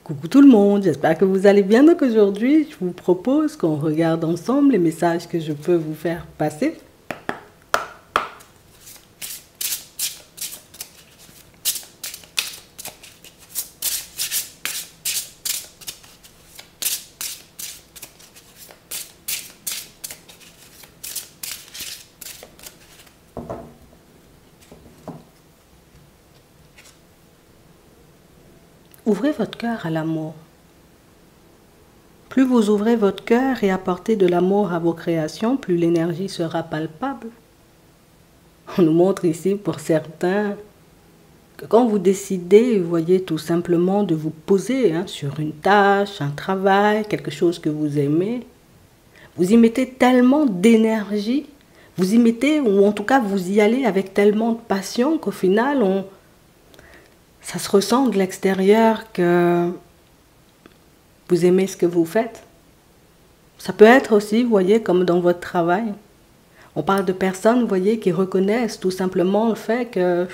Coucou tout le monde, j'espère que vous allez bien. Donc aujourd'hui, je vous propose qu'on regarde ensemble les messages que je peux vous faire passer. Ouvrez votre cœur à l'amour. Plus vous ouvrez votre cœur et apportez de l'amour à vos créations, plus l'énergie sera palpable. On nous montre ici pour certains que quand vous décidez, vous voyez tout simplement de vous poser sur une tâche, un travail, quelque chose que vous aimez, vous y mettez tellement d'énergie, vous y mettez, ou en tout cas vous y allez avec tellement de passion qu'au final, ça se ressent de l'extérieur que vous aimez ce que vous faites. Ça peut être aussi, vous voyez, comme dans votre travail. On parle de personnes, vous voyez, qui reconnaissent tout simplement le fait que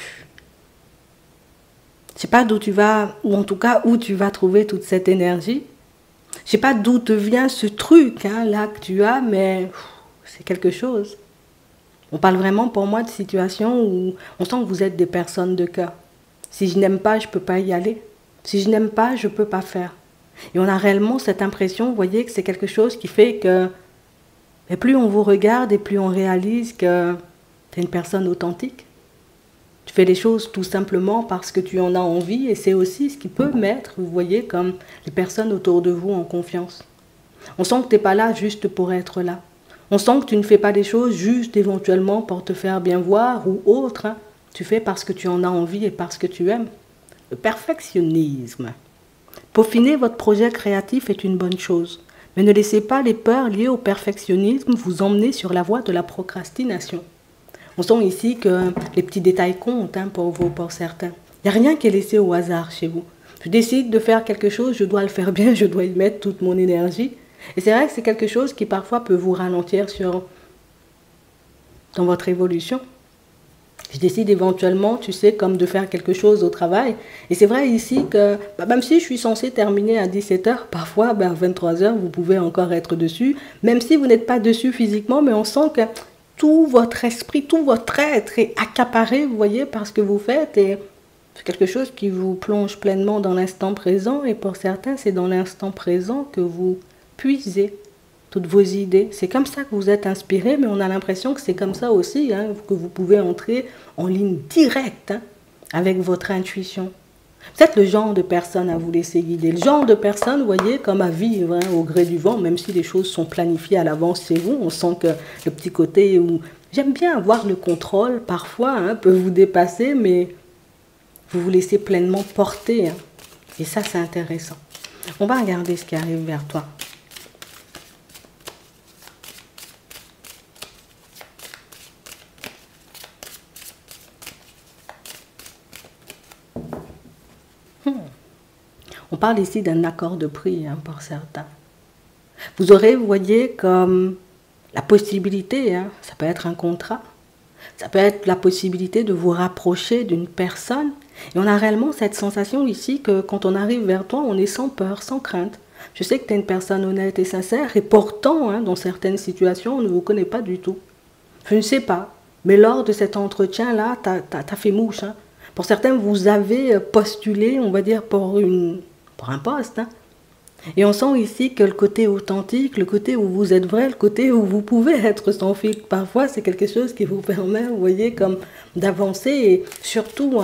je sais pas d'où tu vas, ou en tout cas où tu vas trouver toute cette énergie. Je sais pas d'où te vient ce truc là que tu as, mais c'est quelque chose. On parle vraiment pour moi de situations où on sent que vous êtes des personnes de cœur. Si je n'aime pas, je ne peux pas y aller. Si je n'aime pas, je ne peux pas faire. Et on a réellement cette impression, vous voyez, que c'est quelque chose qui fait que et plus on vous regarde et plus on réalise que tu es une personne authentique. Tu fais les choses tout simplement parce que tu en as envie et c'est aussi ce qui peut mettre, vous voyez, comme les personnes autour de vous en confiance. On sent que tu n'es pas là juste pour être là. On sent que tu ne fais pas des choses juste éventuellement pour te faire bien voir ou autre. Tu fais parce que tu en as envie et parce que tu aimes. Le perfectionnisme. Peaufiner votre projet créatif est une bonne chose, mais ne laissez pas les peurs liées au perfectionnisme vous emmener sur la voie de la procrastination. On sent ici que les petits détails comptent pour certains. Il n'y a rien qui est laissé au hasard chez vous. Je décide de faire quelque chose, je dois le faire bien, je dois y mettre toute mon énergie. Et c'est vrai que c'est quelque chose qui parfois peut vous ralentir dans votre évolution. Je décide éventuellement, tu sais, comme de faire quelque chose au travail. Et c'est vrai ici que, même si je suis censée terminer à 17h, parfois, à 23h, vous pouvez encore être dessus. Même si vous n'êtes pas dessus physiquement, mais on sent que tout votre esprit, tout votre être est accaparé, vous voyez, par ce que vous faites. Et c'est quelque chose qui vous plonge pleinement dans l'instant présent. Et pour certains, c'est dans l'instant présent que vous puisez toutes vos idées. C'est comme ça que vous êtes inspiré, mais on a l'impression que c'est comme ça aussi, que vous pouvez entrer en ligne directe avec votre intuition. Vous êtes le genre de personne à vous laisser guider. Le genre de personne, vous voyez, comme à vivre au gré du vent, même si les choses sont planifiées à l'avance chez vous. On sent que le petit côté où j'aime bien avoir le contrôle, parfois, peut vous dépasser, mais vous vous laissez pleinement porter. Et ça, c'est intéressant. On va regarder ce qui arrive vers toi. On parle ici d'un accord de prix pour certains. Vous aurez, vous voyez, comme la possibilité, ça peut être un contrat, ça peut être la possibilité de vous rapprocher d'une personne. Et on a réellement cette sensation ici que quand on arrive vers toi, on est sans peur, sans crainte. Je sais que tu es une personne honnête et sincère et pourtant, dans certaines situations, on ne vous connaît pas du tout. Je ne sais pas, mais lors de cet entretien-là, tu as fait mouche. Pour certains, vous avez postulé, on va dire, pour un poste. Et on sent ici que le côté authentique, le côté où vous êtes vrai, le côté où vous pouvez être sans filtre, parfois c'est quelque chose qui vous permet, vous voyez, comme d'avancer et surtout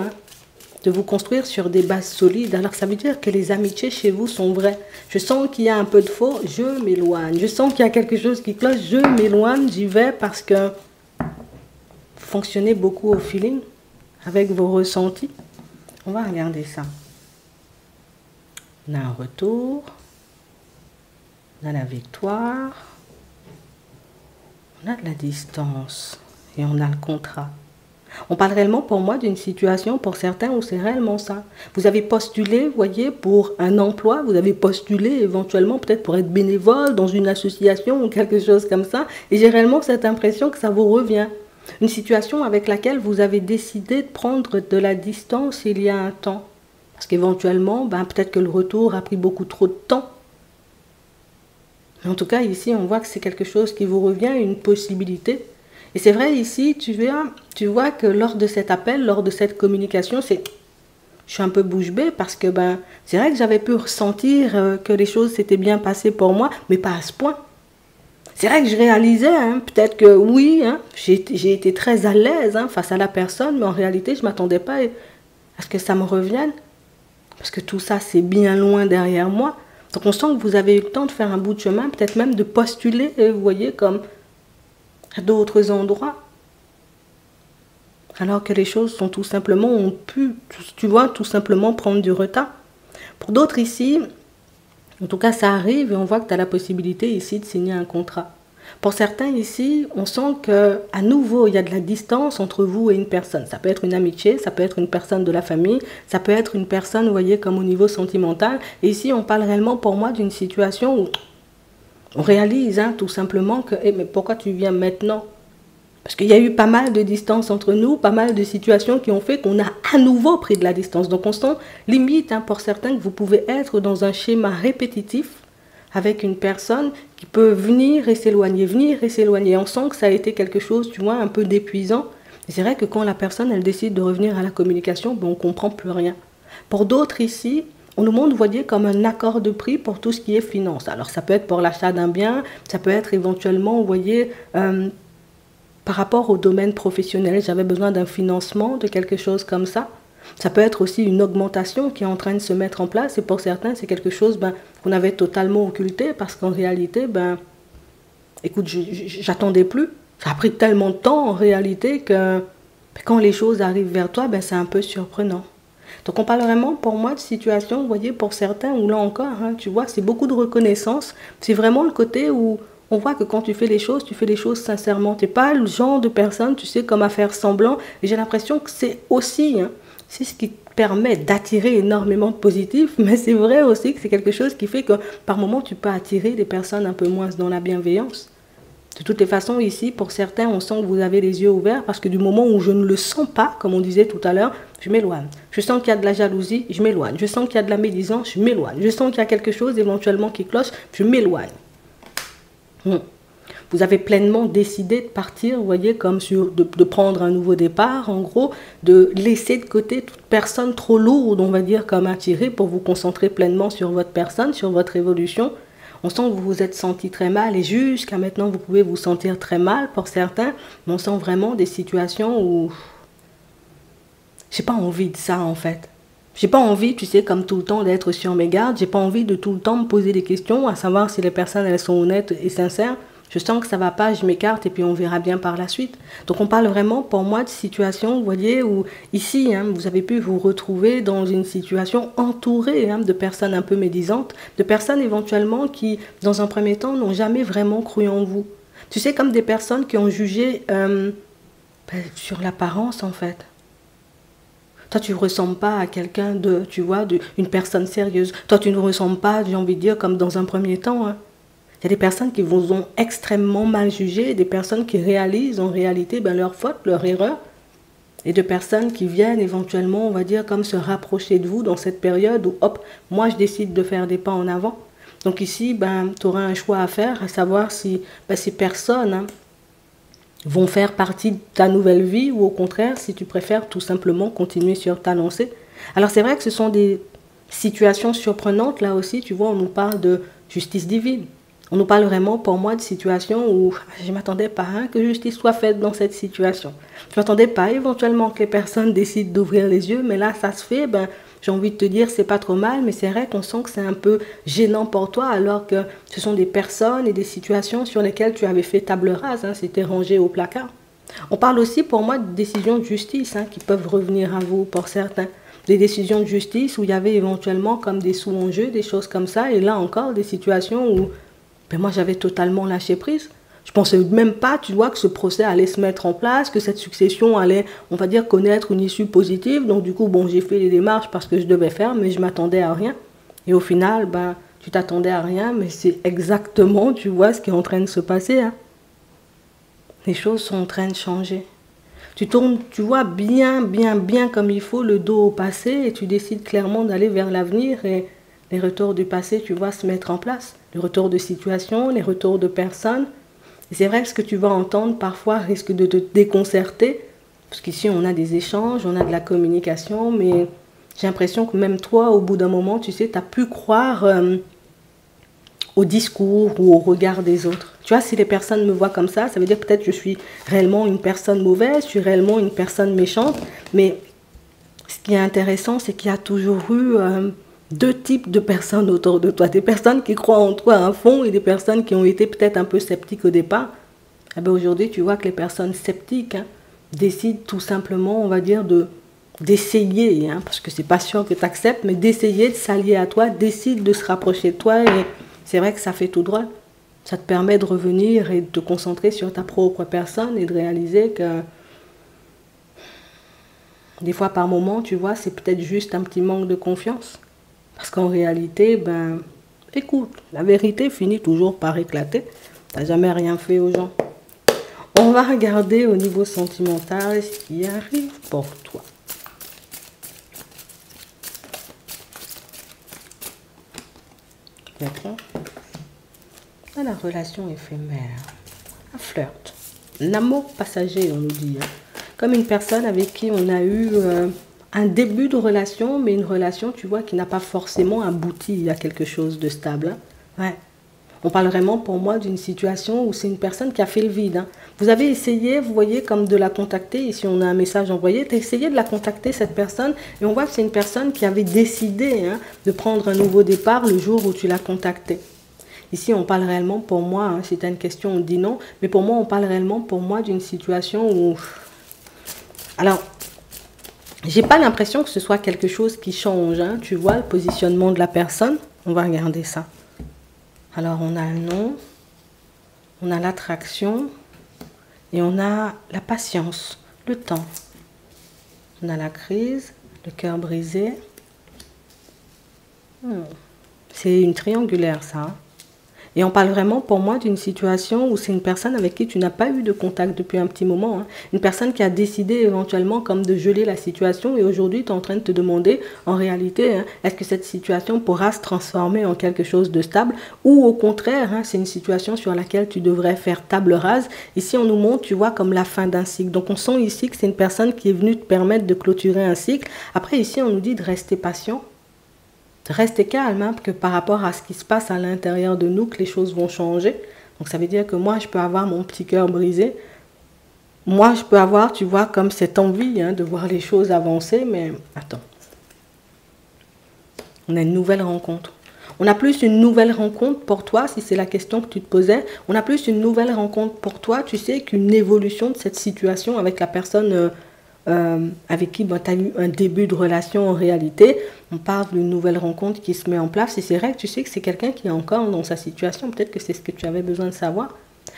de vous construire sur des bases solides. Alors ça veut dire que les amitiés chez vous sont vraies. Je sens qu'il y a un peu de faux, je m'éloigne. Je sens qu'il y a quelque chose qui cloche, je m'éloigne, j'y vais parce que vous fonctionnez beaucoup au feeling, avec vos ressentis. On va regarder ça. On a un retour, on a la victoire, on a de la distance et on a le contrat. On parle réellement pour moi d'une situation pour certains où c'est réellement ça. Vous avez postulé, vous voyez, pour un emploi, vous avez postulé éventuellement peut-être pour être bénévole dans une association ou quelque chose comme ça et j'ai réellement cette impression que ça vous revient. Une situation avec laquelle vous avez décidé de prendre de la distance il y a un temps. Parce qu'éventuellement, ben, peut-être que le retour a pris beaucoup trop de temps. Mais en tout cas, ici, on voit que c'est quelque chose qui vous revient, une possibilité. Et c'est vrai, ici, tu vois que lors de cet appel, lors de cette communication, je suis un peu bouche bée parce que ben, c'est vrai que j'avais pu ressentir que les choses s'étaient bien passées pour moi, mais pas à ce point. C'est vrai que je réalisais, hein, peut-être que oui, hein, j'ai été très à l'aise hein, face à la personne, mais en réalité, je ne m'attendais pas à ce que ça me revienne. Parce que tout ça, c'est bien loin derrière moi. Donc on sent que vous avez eu le temps de faire un bout de chemin, peut-être même de postuler, vous voyez, comme à d'autres endroits. Alors que les choses sont tout simplement, ont pu, tu vois, tout simplement prendre du retard. Pour d'autres ici, en tout cas ça arrive et on voit que tu as la possibilité ici de signer un contrat. Pour certains ici, on sent qu'à nouveau, il y a de la distance entre vous et une personne. Ça peut être une amitié, ça peut être une personne de la famille, ça peut être une personne, vous voyez, comme au niveau sentimental. Et ici, on parle réellement pour moi d'une situation où on réalise hein, tout simplement que, mais pourquoi tu viens maintenant? Parce qu'il y a eu pas mal de distance entre nous, pas mal de situations qui ont fait qu'on a à nouveau pris de la distance. Donc on sent limite hein, pour certains que vous pouvez être dans un schéma répétitif avec une personne qui peut venir et s'éloigner, venir et s'éloigner. On sent que ça a été quelque chose, tu vois, un peu d'épuisant. Et c'est vrai que quand la personne, elle décide de revenir à la communication, ben, on ne comprend plus rien. Pour d'autres ici, on nous montre, vous voyez, comme un accord de prix pour tout ce qui est finance. Alors ça peut être pour l'achat d'un bien, ça peut être éventuellement, vous voyez, par rapport au domaine professionnel, j'avais besoin d'un financement, de quelque chose comme ça. Ça peut être aussi une augmentation qui est en train de se mettre en place. Et pour certains, c'est quelque chose ben, qu'on avait totalement occulté parce qu'en réalité, ben, écoute, j'attendais plus. Ça a pris tellement de temps en réalité que quand les choses arrivent vers toi, ben, c'est un peu surprenant. Donc on parle vraiment pour moi de situation, vous voyez, pour certains, où là encore, hein, tu vois, c'est beaucoup de reconnaissance. C'est vraiment le côté où on voit que quand tu fais les choses sincèrement. Tu n'es pas le genre de personne, tu sais, comme à faire semblant. Et j'ai l'impression que c'est aussi, hein, c'est ce qui permet d'attirer énormément de positifs, mais c'est vrai aussi que c'est quelque chose qui fait que par moment, tu peux attirer des personnes un peu moins dans la bienveillance. De toutes les façons, ici, pour certains, on sent que vous avez les yeux ouverts parce que du moment où je ne le sens pas, comme on disait tout à l'heure, je m'éloigne. Je sens qu'il y a de la jalousie, je m'éloigne. Je sens qu'il y a de la médisance, je m'éloigne. Je sens qu'il y a quelque chose éventuellement qui cloche, je m'éloigne. Vous avez pleinement décidé de partir, vous voyez, comme de prendre un nouveau départ, en gros, de laisser de côté toute personne trop lourde, on va dire, comme attirée, pour vous concentrer pleinement sur votre personne, sur votre évolution. On sent que vous vous êtes senti très mal et jusqu'à maintenant, vous pouvez vous sentir très mal pour certains, mais on sent vraiment des situations où j'ai pas envie de ça, en fait. J'ai pas envie, tu sais, comme tout le temps, d'être sur mes gardes. J'ai pas envie de tout le temps me poser des questions, à savoir si les personnes, elles sont honnêtes et sincères. Je sens que ça va pas, je m'écarte et puis on verra bien par la suite. Donc on parle vraiment, pour moi, de situation, vous voyez, où ici, hein, vous avez pu vous retrouver dans une situation entourée hein, de personnes un peu médisantes, de personnes éventuellement qui, dans un premier temps, n'ont jamais vraiment cru en vous. Tu sais, comme des personnes qui ont jugé sur l'apparence, en fait. Toi, tu ne ressembles pas à quelqu'un de, tu vois, une personne sérieuse. Toi, tu ne ressembles pas, j'ai envie de dire, comme dans un premier temps. Hein. Il y a des personnes qui vous ont extrêmement mal jugé, des personnes qui réalisent en réalité ben, leur faute, leur erreur, et de personnes qui viennent éventuellement, on va dire, comme se rapprocher de vous dans cette période où, hop, moi, je décide de faire des pas en avant. Donc ici, ben, tu auras un choix à faire, à savoir si ces personnes... Hein, vont faire partie de ta nouvelle vie ou au contraire, si tu préfères tout simplement continuer sur ta lancée. Alors c'est vrai que ce sont des situations surprenantes, là aussi, tu vois, on nous parle de justice divine. On nous parle vraiment, pour moi, de situations où je ne m'attendais pas hein, que justice soit faite dans cette situation. Je ne m'attendais pas éventuellement que les personnes décident d'ouvrir les yeux, mais là, ça se fait, ben, j'ai envie de te dire, c'est pas trop mal, mais c'est vrai qu'on sent que c'est un peu gênant pour toi, alors que ce sont des personnes et des situations sur lesquelles tu avais fait table rase, hein, c'était rangé au placard. On parle aussi, pour moi, de décisions de justice hein, qui peuvent revenir à vous pour certains. Des décisions de justice où il y avait éventuellement comme des sous-enjeux, des choses comme ça, et là encore, des situations où ben moi, j'avais totalement lâché prise. Je pensais même pas, tu vois, que ce procès allait se mettre en place, que cette succession allait, on va dire, connaître une issue positive. Donc, du coup, bon, j'ai fait les démarches parce que je devais faire, mais je m'attendais à rien. Et au final, ben, tu t'attendais à rien, mais c'est exactement, tu vois, ce qui est en train de se passer. Hein. Les choses sont en train de changer. Tu tournes, tu vois bien, bien, bien comme il faut le dos au passé et tu décides clairement d'aller vers l'avenir et les retours du passé, tu vois, se mettre en place. Les retours de situation, les retours de personnes. Et c'est vrai que ce que tu vas entendre parfois risque de te déconcerter parce qu'ici on a des échanges, on a de la communication, mais j'ai l'impression que même toi, au bout d'un moment, tu sais, tu as pu croire au discours ou au regard des autres. Tu vois, si les personnes me voient comme ça veut dire peut-être que je suis réellement une personne mauvaise, je suis réellement une personne méchante. Mais ce qui est intéressant, c'est qu'il y a toujours eu deux types de personnes autour de toi. Des personnes qui croient en toi à fond et des personnes qui ont été peut-être un peu sceptiques au départ. Eh bien, aujourd'hui, tu vois que les personnes sceptiques décident tout simplement, on va dire, d'essayer, parce que c'est pas sûr que tu acceptes, mais d'essayer de s'allier à toi, décide de se rapprocher de toi et c'est vrai que ça fait tout droit. Ça te permet de revenir et de te concentrer sur ta propre personne et de réaliser que des fois par moment, tu vois, c'est peut-être juste un petit manque de confiance. Parce qu'en réalité, ben, écoute, la vérité finit toujours par éclater. T'as jamais rien fait aux gens. On va regarder au niveau sentimental ce qui arrive pour toi. D'accord. La relation éphémère, un flirt, l'amour passager, on nous dit. Comme une personne avec qui on a eu un début de relation, mais une relation, tu vois, qui n'a pas forcément abouti à quelque chose de stable. Ouais. On parle vraiment pour moi d'une situation où c'est une personne qui a fait le vide. Vous avez essayé, vous voyez, comme de la contacter. Ici, on a un message envoyé. Tu as essayé de la contacter, cette personne. Et on voit que c'est une personne qui avait décidé de prendre un nouveau départ le jour où tu l'as contactée. Ici, on parle réellement pour moi, si tu as une question, on dit non. Mais pour moi, on parle réellement pour moi d'une situation où... Alors, j'ai pas l'impression que ce soit quelque chose qui change. Tu vois, le positionnement de la personne. On va regarder ça. Alors, on a le nom, on a l'attraction et on a la patience, le temps. On a la crise, le cœur brisé. C'est une triangulaire, ça. Et on parle vraiment pour moi d'une situation où c'est une personne avec qui tu n'as pas eu de contact depuis un petit moment. Une personne qui a décidé éventuellement comme de geler la situation et aujourd'hui tu es en train de te demander en réalité est-ce que cette situation pourra se transformer en quelque chose de stable ou au contraire c'est une situation sur laquelle tu devrais faire table rase. Ici on nous montre tu vois comme la fin d'un cycle. Donc on sent ici que c'est une personne qui est venue te permettre de clôturer un cycle. Après ici on nous dit de rester patient. Restez calme, que par rapport à ce qui se passe à l'intérieur de nous, que les choses vont changer. Donc ça veut dire que moi, je peux avoir mon petit cœur brisé. Moi, je peux avoir, tu vois, comme cette envie de voir les choses avancer, mais attends. On a une nouvelle rencontre. On a plus une nouvelle rencontre pour toi, si c'est la question que tu te posais. On a plus une nouvelle rencontre pour toi, tu sais, qu'une évolution de cette situation avec la personne... avec qui tu as eu un début de relation en réalité. On parle d'une nouvelle rencontre qui se met en place et c'est vrai que tu sais que c'est quelqu'un qui est encore dans sa situation. Peut-être que c'est ce que tu avais besoin de savoir.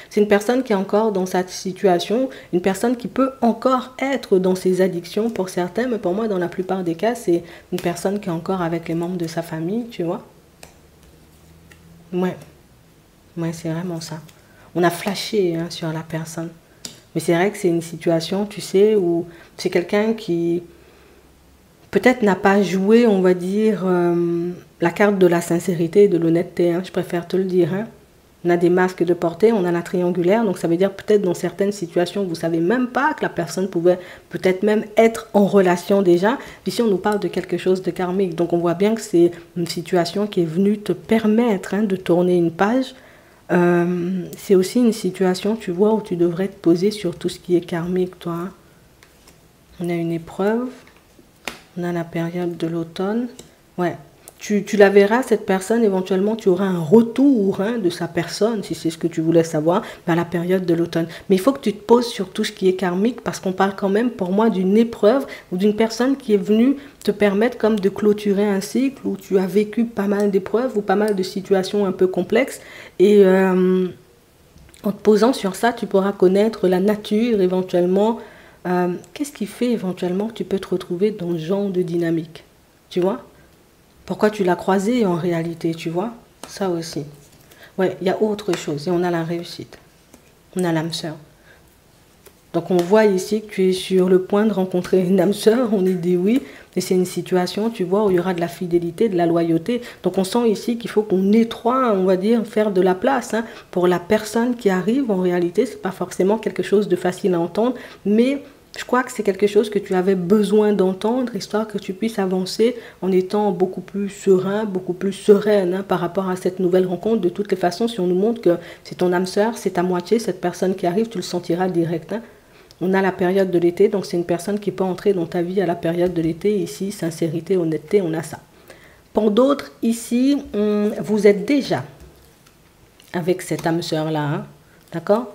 C'est une personne qui est encore dans sa situation, une personne qui peut encore être dans ses addictions pour certains, mais pour moi, dans la plupart des cas, c'est une personne qui est encore avec les membres de sa famille, tu vois. Ouais, c'est vraiment ça. On a flashé sur la personne. Mais c'est vrai que c'est une situation, tu sais, où c'est quelqu'un qui peut-être n'a pas joué, on va dire, la carte de la sincérité et de l'honnêteté. Je préfère te le dire. On a des masques de portée, on a la triangulaire. Donc ça veut dire peut-être dans certaines situations, vous ne savez même pas que la personne pouvait peut-être même être en relation déjà. Ici, on nous parle de quelque chose de karmique. Donc on voit bien que c'est une situation qui est venue te permettre de tourner une page. C'est aussi une situation, tu vois, où tu devrais te poser sur tout ce qui est karmique, toi. On a une épreuve, on a la période de l'automne. Ouais, tu la verras, cette personne, éventuellement, tu auras un retour de sa personne, si c'est ce que tu voulais savoir, à la période de l'automne. Mais il faut que tu te poses sur tout ce qui est karmique, parce qu'on parle quand même, pour moi, d'une épreuve ou d'une personne qui est venue te permettre comme de clôturer un cycle où tu as vécu pas mal d'épreuves ou pas mal de situations un peu complexes. Et en te posant sur ça, tu pourras connaître la nature, éventuellement. Qu'est-ce qui fait, éventuellement, que tu peux te retrouver dans ce genre de dynamique? Tu vois? Pourquoi tu l'as croisé en réalité, tu vois? Ça aussi. Ouais, il y a autre chose. Et on a la réussite. On a l'âme sœur. Donc on voit ici que tu es sur le point de rencontrer une âme sœur, on y dit oui, mais c'est une situation, tu vois, où il y aura de la fidélité, de la loyauté. Donc on sent ici qu'il faut qu'on nettoie, on va dire, faire de la place hein, pour la personne qui arrive. En réalité, c'est pas forcément quelque chose de facile à entendre, mais je crois que c'est quelque chose que tu avais besoin d'entendre, histoire que tu puisses avancer en étant beaucoup plus serein, beaucoup plus sereine hein, par rapport à cette nouvelle rencontre. De toutes les façons, si on nous montre que c'est ton âme sœur, c'est ta moitié, cette personne qui arrive, tu le sentiras direct. Hein. On a la période de l'été, donc c'est une personne qui peut entrer dans ta vie à la période de l'été. Ici, sincérité, honnêteté, on a ça. Pour d'autres, ici, vous êtes déjà avec cette âme sœur-là. Hein, d'accord?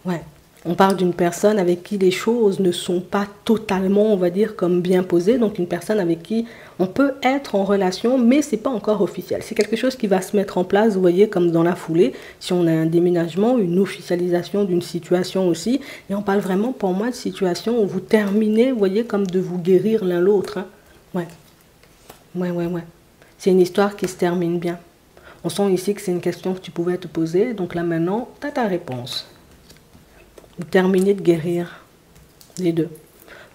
Ouais. On parle d'une personne avec qui les choses ne sont pas totalement, on va dire, comme bien posées. Donc une personne avec qui on peut être en relation, mais ce n'est pas encore officiel. C'est quelque chose qui va se mettre en place, vous voyez, comme dans la foulée. Si on a un déménagement, une officialisation d'une situation aussi. Et on parle vraiment, pour moi, de situation où vous terminez, vous voyez, comme de vous guérir l'un l'autre. Hein. Ouais. Ouais. C'est une histoire qui se termine bien. On sent ici que c'est une question que tu pouvais te poser. Donc là, maintenant, tu as ta réponse. Vous terminez de guérir les deux.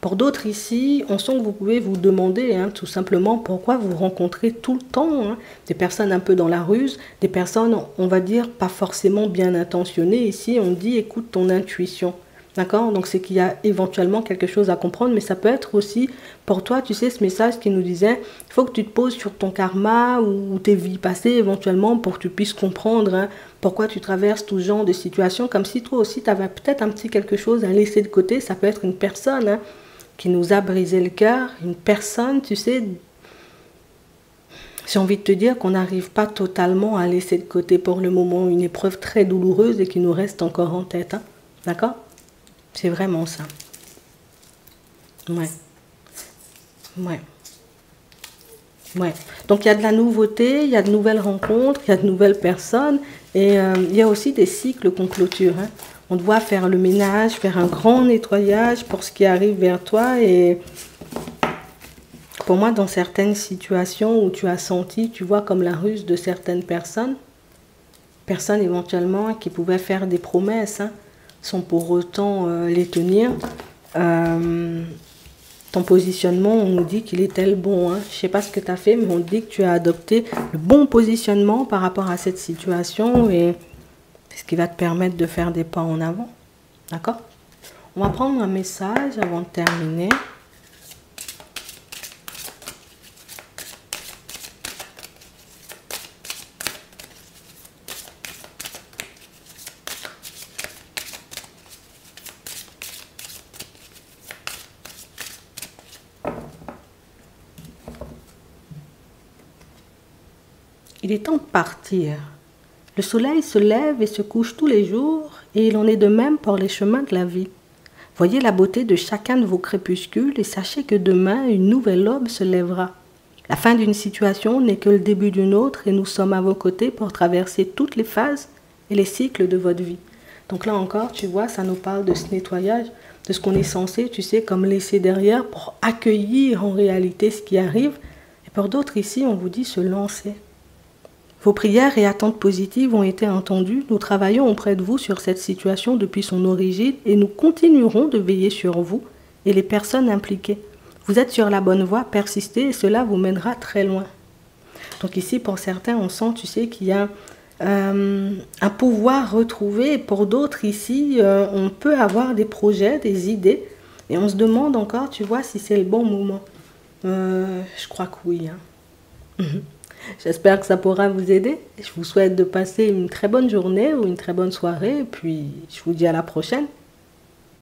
Pour d'autres ici, on sent que vous pouvez vous demander hein, tout simplement pourquoi vous rencontrez tout le temps hein, des personnes un peu dans la ruse, des personnes, on va dire, pas forcément bien intentionnées. Ici, on dit, écoute ton intuition. D'accord? Donc, c'est qu'il y a éventuellement quelque chose à comprendre, mais ça peut être aussi, pour toi, tu sais, ce message qui nous disait, il faut que tu te poses sur ton karma ou tes vies passées, éventuellement, pour que tu puisses comprendre hein, pourquoi tu traverses tout genre de situations, comme si toi aussi, tu avais peut-être un petit quelque chose à laisser de côté. Ça peut être une personne hein, qui nous a brisé le cœur, une personne, tu sais, j'ai envie de te dire qu'on n'arrive pas totalement à laisser de côté pour le moment, une épreuve très douloureuse et qui nous reste encore en tête. Hein. D'accord? C'est vraiment ça. Ouais. Donc, il y a de la nouveauté, il y a de nouvelles rencontres, il y a de nouvelles personnes. Et il y a aussi des cycles qu'on clôture. Hein. On doit faire le ménage, faire un grand nettoyage pour ce qui arrive vers toi. Et pour moi, dans certaines situations où tu as senti, tu vois, comme la ruse de certaines personnes éventuellement qui pouvaient faire des promesses, hein, sans pour autant les tenir. Ton positionnement, on nous dit qu'il est tel bon. Hein. Je ne sais pas ce que tu as fait, mais on dit que tu as adopté le bon positionnement par rapport à cette situation et c'est ce qui va te permettre de faire des pas en avant. D'accord? On va prendre un message avant de terminer. Il est temps de partir. Le soleil se lève et se couche tous les jours, et il en est de même pour les chemins de la vie. Voyez la beauté de chacun de vos crépuscules et sachez que demain, une nouvelle aube se lèvera. La fin d'une situation n'est que le début d'une autre et nous sommes à vos côtés pour traverser toutes les phases et les cycles de votre vie. Donc là encore, tu vois, ça nous parle de ce nettoyage, de ce qu'on est censé, tu sais, comme laisser derrière pour accueillir en réalité ce qui arrive. Et pour d'autres ici, on vous dit se lancer. Vos prières et attentes positives ont été entendues. Nous travaillons auprès de vous sur cette situation depuis son origine et nous continuerons de veiller sur vous et les personnes impliquées. Vous êtes sur la bonne voie, persistez et cela vous mènera très loin. Donc ici, pour certains, on sent, tu sais, qu'il y a un pouvoir retrouvé. Et pour d'autres, ici, on peut avoir des projets, des idées. Et on se demande encore, tu vois, si c'est le bon moment. Je crois que oui. Hein. J'espère que ça pourra vous aider. Je vous souhaite de passer une très bonne journée ou une très bonne soirée. Et puis, je vous dis à la prochaine.